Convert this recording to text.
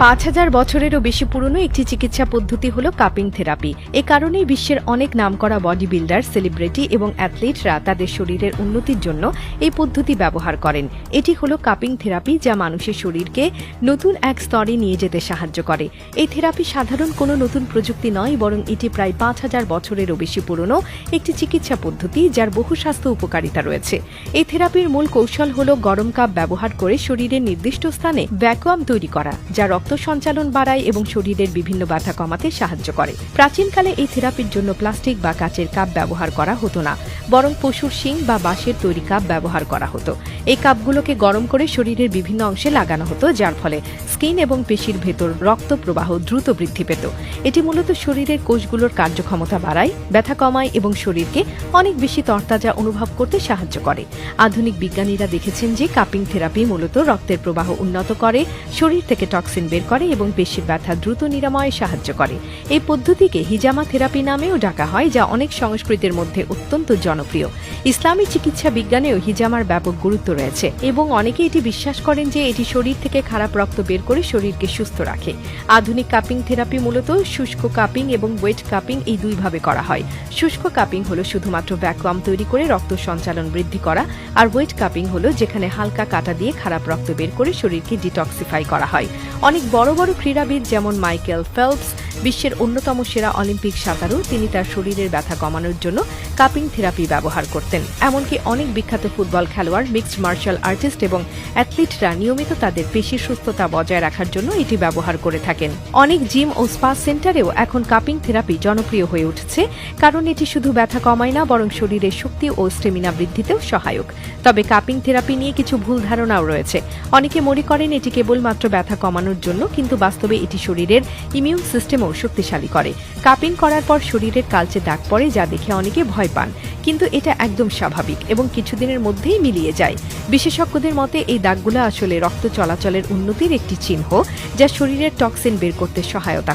৫,০০০ বছরেরও বেশি পুরনো একটি চিকিৎসা পদ্ধতি হল কাপিং থেরাপি। এ কারণেই বিশ্বের অনেক নামকরা বডি বিল্ডার, সেলিব্রিটি এবং অ্যাথলিটরা তাদের শরীরের উন্নতির জন্য এই পদ্ধতি ব্যবহার করেন। এটি হল কাপিং থেরাপি, যা মানুষের শরীরকে নতুন এক স্তরে নিয়ে যেতে সাহায্য করে। এই থেরাপি সাধারণ কোনো নতুন প্রযুক্তি নয়, বরং এটি প্রায় ৫,০০০ বছরেরও বেশি পুরনো একটি চিকিৎসা পদ্ধতি, যার বহু স্বাস্থ্য উপকারিতা রয়েছে। এই থেরাপির মূল কৌশল হল গরম কাপ ব্যবহার করে শরীরের নির্দিষ্ট স্থানে ভ্যাকুয়াম তৈরি করা, যা রক্ত সঞ্চালন বাড়ায় এবং শরীরের বিভিন্ন ব্যথা কমাতে সাহায্য করে। প্রাচীনকালে এই থেরাপির জন্য প্লাস্টিক বা কাচের কাপ ব্যবহার করা হতো না, বরং পশুর শিং বা বাঁশের তৈরি কাপ ব্যবহার করা হতো। এই কাপগুলোকে গরম করে শরীরের বিভিন্ন অংশে লাগানো হতো, যার ফলে স্কিন এবং পেশির ভেতর রক্ত প্রবাহ দ্রুত বৃদ্ধি পেত। এটি মূলত শরীরের কোষগুলোর কার্যক্ষমতা বাড়ায়, ব্যথা কমায় এবং শরীরকে অনেক বেশি তরতাজা অনুভব করতে সাহায্য করে। আধুনিক বিজ্ঞানীরা দেখেছেন যে কাপিং থেরাপি মূলত রক্তের প্রবাহ উন্নত করে, শরীর থেকে টক্সিন বের করে এবং পেশির ব্যথা দ্রুত নিরাময়ে সাহায্য করে। এই পদ্ধতিকে হিজামা থেরাপি নামেও ডাকা হয়, যা অনেক সংস্কৃতির মধ্যে অত্যন্ত জনপ্রিয়। ইসলামী চিকিৎসা বিজ্ঞানেও হিজামার ব্যাপক গুরুত্ব রয়েছে এবং অনেকে এটি বিশ্বাস করেন যে এটি শরীর থেকে খারাপ রক্ত বের করে শরীরকে সুস্থ রাখে। আধুনিক কাপিং থেরাপি মূলত শুষ্ক কাপিং এবং ওয়েট কাপিং এই দুইভাবে করা হয়। শুষ্ক কাপিং হলো শুধুমাত্র ভ্যাকুয়াম তৈরি করে রক্ত সঞ্চালন বৃদ্ধি করা, আর ওয়েট কাপিং হলো যেখানে হালকা কাঁটা দিয়ে খারাপ রক্ত বের করে শরীরকে ডিটক্সিফাই করা হয়। অনেক বড় বড় ক্রীড়াবিদ যেমন মাইকেল ফেলপস, বিশ্বের অন্যতম সেরা অলিম্পিক সাঁতারু, তিনি তার শরীরের ব্যথা কমানোর জন্য কাপিং থেরাপি ব্যবহার করতেন। এমনকি অনেক বিখ্যাত ফুটবল খেলোয়াড়, মিক্সড মার্শাল আর্টিস্ট এবং অ্যাথলিটরা নিয়মিত তাদের পেশির সুস্থতা বজায় রাখার জন্য এটি ব্যবহার করে থাকেন। অনেক জিম ও স্পা সেন্টারেও এখন কাপিং থেরাপি জনপ্রিয় হয়ে উঠছে, কারণ এটি শুধু ব্যথা কমায় না, বরং শরীরের শক্তি ও স্টেমিনা বৃদ্ধিতেও সহায়ক। তবে কাপিং থেরাপি নিয়ে কিছু ভুল ধারণাও রয়েছে। অনেকে মনে করেন এটি কেবলমাত্র ব্যথা কমানোর জন্য, কিন্তু বাস্তবে এটি শরীরের ইমিউন সিস্টেমও শক্তিশালী করে। কাপিং করার পর শরীরের কালচে দাগ পড়ে, যা দেখে অনেকে ভয় পান, কিন্তু এটা একদম স্বাভাবিক এবং কিছুদিনের মধ্যেই মিলিয়ে যায়। বিশেষজ্ঞদের মতে এই দাগগুলো আসলে রক্ত চলাচলের উন্নতির একটি চিহ্ন, যা শরীরের টক্সিন বের করতে সহায়তা করে।